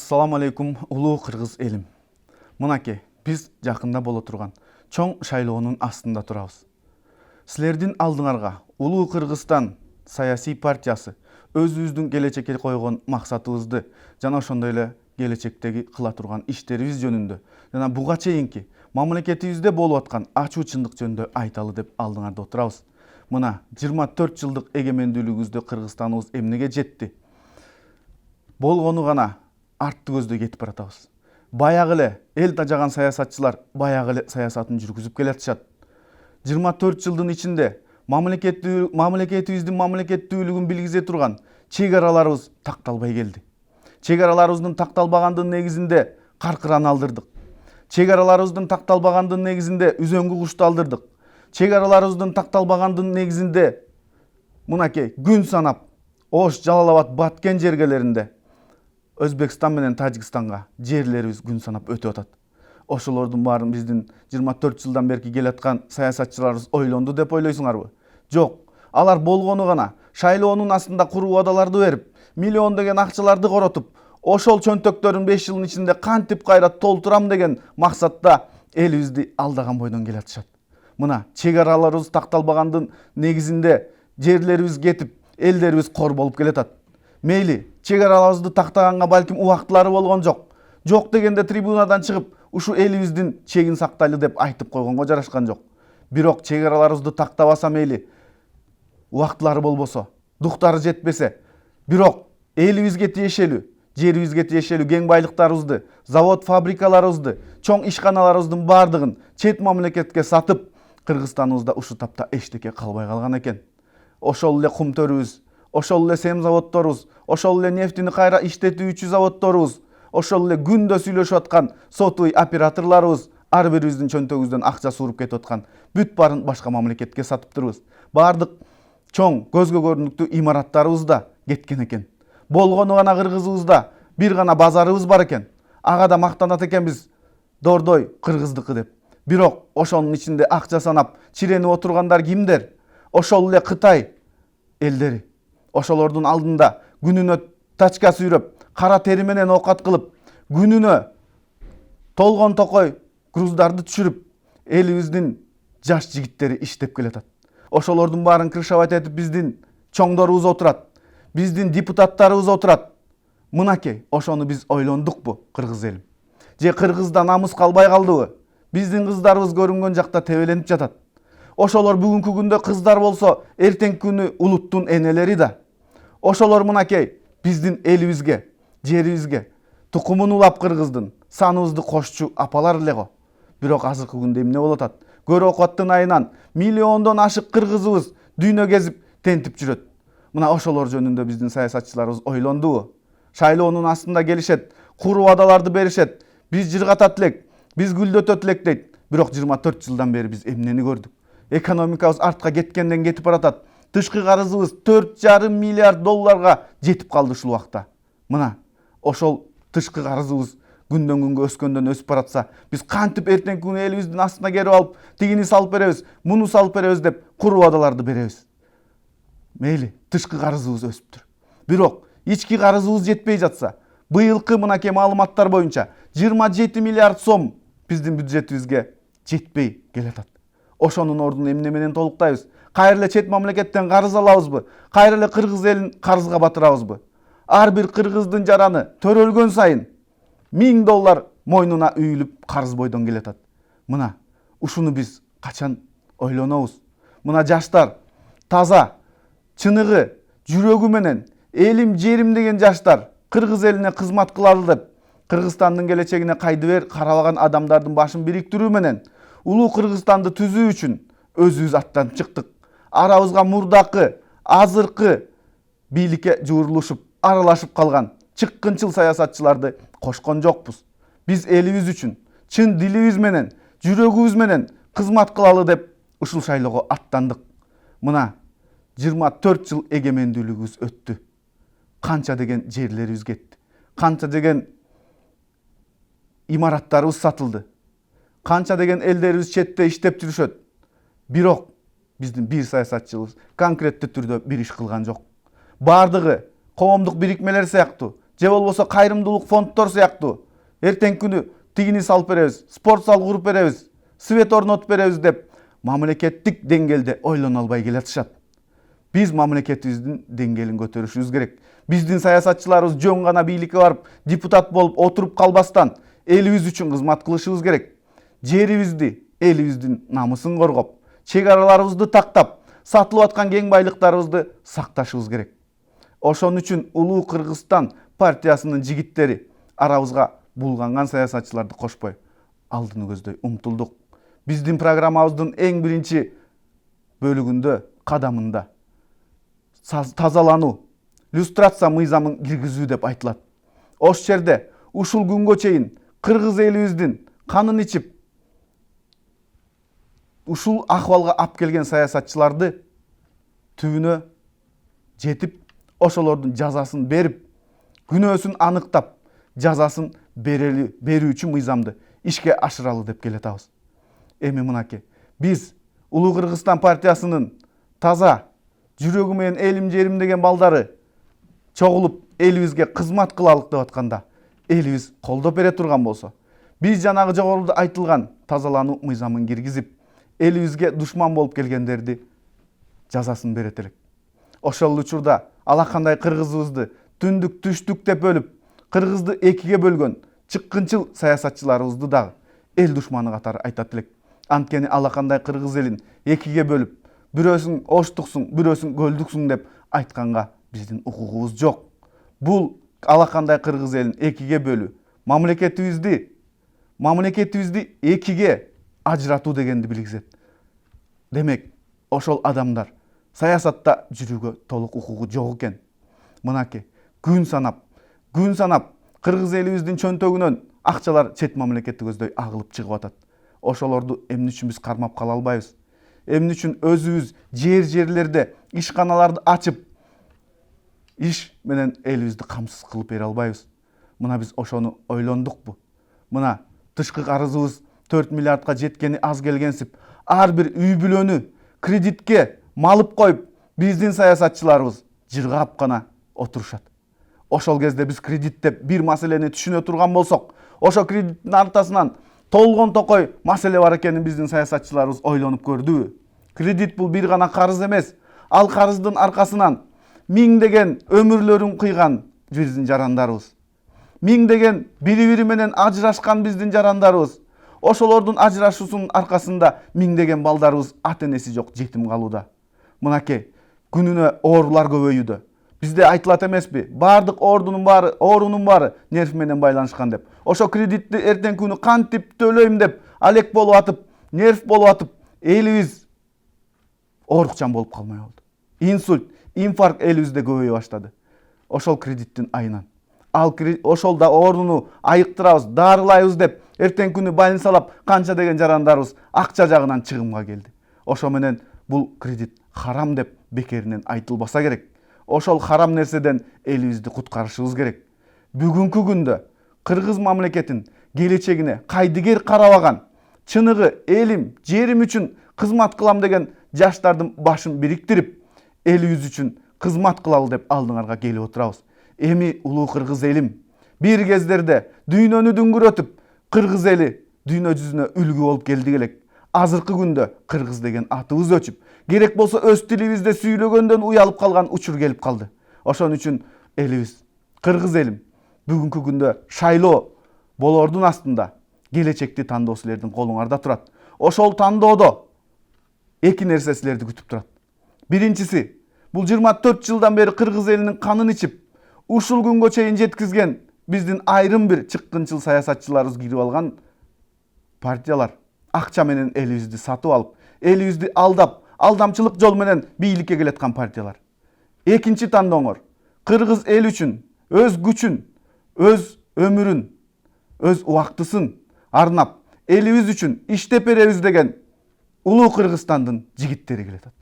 Assalamu алейкум, улуу кыргыз элим. Мынакей, биз жакында боло турган чоң шайлоонун астында турабыз. Силердин алдыңарга улуу Кыргызстан саясий партиясы өзүбүздүн келечекке койгон максатыбызды жана ошондой эле келечектеги кыла турган иштерибиз жөнүндө жана буга чейинки мамлекетибизде болуп аткан ачуу чындык жөнүндө айталы деп алдыңарда отурабыз. Мына 24 жылдык эгемендүүлүгүбүздө Кыргызстаныбыз эмнеге жетти? Болгону гана артты көздөй кетип баратабыз. Баягы эле эл тажаган саясатчылар баягы эле саясатын жүргүзүп келатышат. 24 жылдын ичинде мамлекетибиздин мамлекеттүүлүгүн билгизе турган чек араларыбыз такталбай келди. Чек араларыбыздын такталбагандын негизинде каркыран алдырдык. Чек араларыбыздын такталбагандын негизинде үзөңгү кушту алдырдык. Чек араларыбыздын такталбагандын негизинде мынакей күн санап Ош, Жалал-Абад, Баткен жергелеринде Өзбекстан менен Тажикстанга жерлерибиз күн санап өтүп атат. Ошолордун баарын биздин 24 жылдан берки келаткан саясатчыларыбыз ойлонду деп ойлойсуңарбы? Жок. Алар болгону гана шайлоонун астында куруу убадаларды берип, миллиондогон акчаларды коротуп, ошол чөнтөктөрүн 5 жылдын ичинде кантип кайра толтурам деген максатта элибизди алдаган бойдон келатышат. Мына чек араларыбыз такталбагандын негизинде жерлерибиз кетип, элдерибиз кор болуп келатат. Мейли, чек араларыбызды тактаганга балким убактылары болгон жок. Жок дегенде трибунадан чыгып, ушу элибиздин чегин сактайлы деп айтып койгонго жарашкан жок. Бирок чек араларыбызды тактабаса мейли, убактылары болбосо, дуктары жетпесе, бирок элибизге тиешелүү, жерибизге тиешелүү кең байлыктарыбызды, завод, фабрикаларыбызды, чоң ишканаларыбыздын бардыгын чет мамлекетке сатып, Кыргызстаныбызда ушу тапта эчтеке калбай калган экен. Ошол эле кум төрүбүз, ошол эле сем заводторубуз, ошол эле нефтини кайра иштетүүчү заводторубуз, ошол эле күндө сүйлөшүп аткан сотуй операторлорубуз ар бирибиздин чөнтөгүбүздөн акча сууруп кетип аткан бүт баарын башка мамлекетке сатып турбуз. Бардык чоң көзгө көрүнүктүү имараттарыбыз да кеткен экен. Болгону гана кыргызыбызда бир гана базарыбыз бар экен. Ага да мактанат экенбиз, дордой кыргыздыкы деп. Бирок ошонун ичинде акча санап чиренип отургандар кимдер? Ошол эле Кытай элдери. Ошолордун алдында күнүнө тачка сүйрөп, кара тери менен оокат кылып, күнүнө толгон токой груздарды түшүрүп, элибиздин жаш жигиттери иштеп келатат. Ошолордун баарын крышавать этип биздин чоңдорубуз отурат, биздин депутаттарыбыз отурат. Мынакей, ошону биз ойлондукпу, кыргыз элим? Же кыргызда намыс калбай калдыбы? Биздин кыздарыбыз көрүнгөн жакта тебеленип жатат. Ошолор бүгүнкү күндө кыздар болсо, эртеңки күнү улуттун энелери да. Ошолор мынакей биздин элибизге, жерибизге тукумун улап кыргыздын саныбызды кошчу апалар эле го. Бирок азыркы күндө эмне болуп атат? Көрө окуаттын айынан миллиондон ашык кыргызыбыз дүйнө кезип тентип жүрөт. Мына ошолор жөнүндө биздин саясатчыларыбыз ойлондубу? Шайлоонун астында келишет, куруу убадаларды беришет. Биз жыргатат элек, биз гүлдөтөт элек дейт. Бирок 24 жылдан бери биз эмнени көрдүк? Экономикабыз артка кеткенден кетип баратат. Тышкы карызыбыз 4,5 миллиард долларга жетип калды ушул убакта. Мына ошол тышкы карызыбыз күндөн күнгө өскөндөн өсүп баратса, биз кантип эртеңки күнү элибиздин астына керип алып, тигини салып беребиз, муну салып беребиз деп куруу убадаларды беребиз. Мейли, тышкы карызыбыз өсүптүр. Бирок ички карызыбыз жетпей жатса, быйылкы мынакей маалыматтар боюнча 27 миллиард сом биздин бюджетибизге жетпей келатат. Ошонун ордуна эмне менен толуктайбыз? Кайра эле чет мамлекеттен карыз алабызбы? Кайра эле кыргыз элин карызга батырабызбы? Ар бир кыргыздын жараны төрөлгөн сайын $1000 мойнуна үйүлүп карыз бойдон келатат. Мына ушуну биз качан ойлонобуз? Мына жаштар таза, чыныгы, жүрөгү менен элим, жерим деген жаштар кыргыз элине кызмат кылалы деп, Кыргызстандын келечегине кайдыбер каралаган адамдардын башын бириктирүү менен улуу Кыргызстанды түзүү үчүн өзүбүз аттанып чыктык. Арабызга мурдакы, азыркы бийликке жуурулушуп, аралашып калган чыккынчыл саясатчыларды кошкон жокпуз. Биз элибиз үчүн чын дилибиз менен, жүрөгүбүз менен кызмат кылалы деп ушул шайлоого аттандык. Мына 24 жыл эгемендүүлүгүбүз өттү. Канча деген жерлерибиз кетти. Канча деген имараттарыбыз сатылды. Канча деген элдерибиз четте иштеп жүрүшөт. Бирок биздин бир саясатчыбыз конкреттүү түрдө бир иш кылган жок. Бардыгы коомдук бирикмелер сыяктуу же болбосо кайрымдуулук фонддор сыяктуу эртеңки күнү тигини салып беребиз, спорт зал куруп беребиз, свет орнотуп беребиз деп мамлекеттик деңгээлде ойлоно албай келатышат. Биз мамлекетибиздин деңгээлин көтөрүшүбүз керек. Биздин саясатчыларыбыз жөн гана бийликке барып, депутат болуп отуруп калбастан элибиз үчүн кызмат кылышыбыз керек. Жерибизди, элибиздин намысын коргоп, чек араларыбызды тактап, сатылып аткан кең байлыктарыбызды сакташыбыз керек. Ошон үчүн Улуу Кыргызстан партиясынын жигиттери арабызга булганган саясатчыларды кошпой, алдыны көздөй умтулдук. Биздин программабыздын эң биринчи бөлүгүндө, кадамында тазалануу, люстрация мыйзамын киргизүү деп айтылат. Ош жерде ушул күнгө чейин кыргыз элибиздин канын ичип, ушул акыбалга алып келген саясатчыларды түбүнө жетип, ошолордун жазасын берип, күнөөсүн аныктап, жазасын берүү үчүн мыйзамды ишке ашыралы деп келатабыз. Эми мынакей, биз Улуу Кыргызстан партиясынын таза жүрөгү менен элим жерим деген балдары чогулуп элибизге кызмат кылалык деп атканда, элибиз колдоп бере турган болсо, биз жанагы жогоруда айтылган тазалануу мыйзамын киргизип, элибизге душман болуп келгендерди жазасын берет элек. Ошол учурда алакандай кыргызыбызды түндүк түштүк деп бөлүп, кыргызды экиге бөлгөн чыккынчыл саясатчыларыбызды дагы эл душманы катары айтат элек. Анткени алакандай кыргыз элин экиге бөлүп, бирөөсүң оштуксуң, бирөөсүң көлдүксүң деп айтканга биздин укугубуз жок. Бул алакандай кыргыз элин экиге бөлүү, мамлекетибизди экиге ажыратуу дегенди билгизет. Демек, ошол адамдар саясатта жүрүүгө толук укугу жок экен. Мынакей, күн санап кыргыз элибиздин чөнтөгүнөн акчалар чет мамлекетти көздөй агылып чыгып атат. Ошолорду эмне үчүн биз кармап кала албайбыз? Эмне үчүн өзүбүз жерлерде ишканаларды ачып, иш менен элибизди камсыз кылып бере албайбыз? Мына биз ошону ойлондукпу? Мына тышкы карызыбыз 4 миллиардка жеткени аз келгенсип, ар бир үй бүлөнү кредитке малып коюп, биздин саясатчыларыбыз жыргап гана отурушат. Ошол кезде биз кредит деп бир маселени түшүнө турган болсок, ошо кредиттин артасынан толгон токой маселе бар экенин биздин саясатчыларыбыз ойлонуп көрдүбү? Кредит бул бир гана карыз эмес. Ал карыздын аркасынан миңдеген өмүрлөрүн кыйган биздин жарандарыбыз. Миңдеген бири-бири менен ажырашкан биздин жарандарыбыз. Ошолордун ажырашуусунун аркасында миңдеген балдарыбыз ата-энеси жок жетим калууда. Мынакей, күнүнө оорулар көбөйүүдө. Бизде айтылат эмеспи? Бардык оорунун баары нерв менен байланышкан деп. Ошо кредитти эртең күнү кантип төлөйм деп алек болуп атып, нерв болуп атып, элибиз оорукчан болуп калмай болду. Инсульт, инфаркт элибизде көбөйө баштады. Ошол кредиттин айынан. Ошол да ооруну айыктырабыз, дарылайбыз деп эртең күнү больницалап канча деген жарандарыбыз акча жагынан чыгымга келди. Ошо менен бул кредит харам деп бекеринен айтылбаса керек. Ошол харам нерседен элибизди куткарышыбыз керек. Бүгүнкү күндө кыргыз мамлекетин келечегине кайдыгер карабаган, чыныгы элим, жерим үчүн кызмат кылам деген жаштардын башын бириктирип, элибиз үчүн кызмат кылалы деп алдыңарга келип отурабыз. Эми улуу кыргыз элим, бир кездерде дүйнөнү дүңгүрөтүп, кыргыз эли дүйнө жүзүнө үлгү болуп келди элек. Азыркы күндө кыргыз деген атыбыз өчүп, керек болсо өз тилибизде сүйлөгөндөн уялып калган учур келип калды. Ошон үчүн элибиз, кыргыз элим, бүгүнкү күндө шайлоо болордун астында келечекти тандоо силердин колуңарда турат. Ошол тандоодо эки нерсе силерди күтүп турат. Биринчиси, бул 24 жылдан бери кыргыз элинин канын ичип, ушул күнгө чейин жеткизген биздин айрым бир чыккынчыл саясатчыларыбыз кирип алган партиялар акча менен элибизди сатып алып, элибизди алдап, алдамчылык жол менен бийликке келаткан партиялар. Экинчи тандооңор, кыргыз эл үчүн өз күчүн, өз өмүрүн, өз убактысын арнап, элибиз үчүн иштеп беребиз деген Улуу Кыргызстандын жигиттери келатат.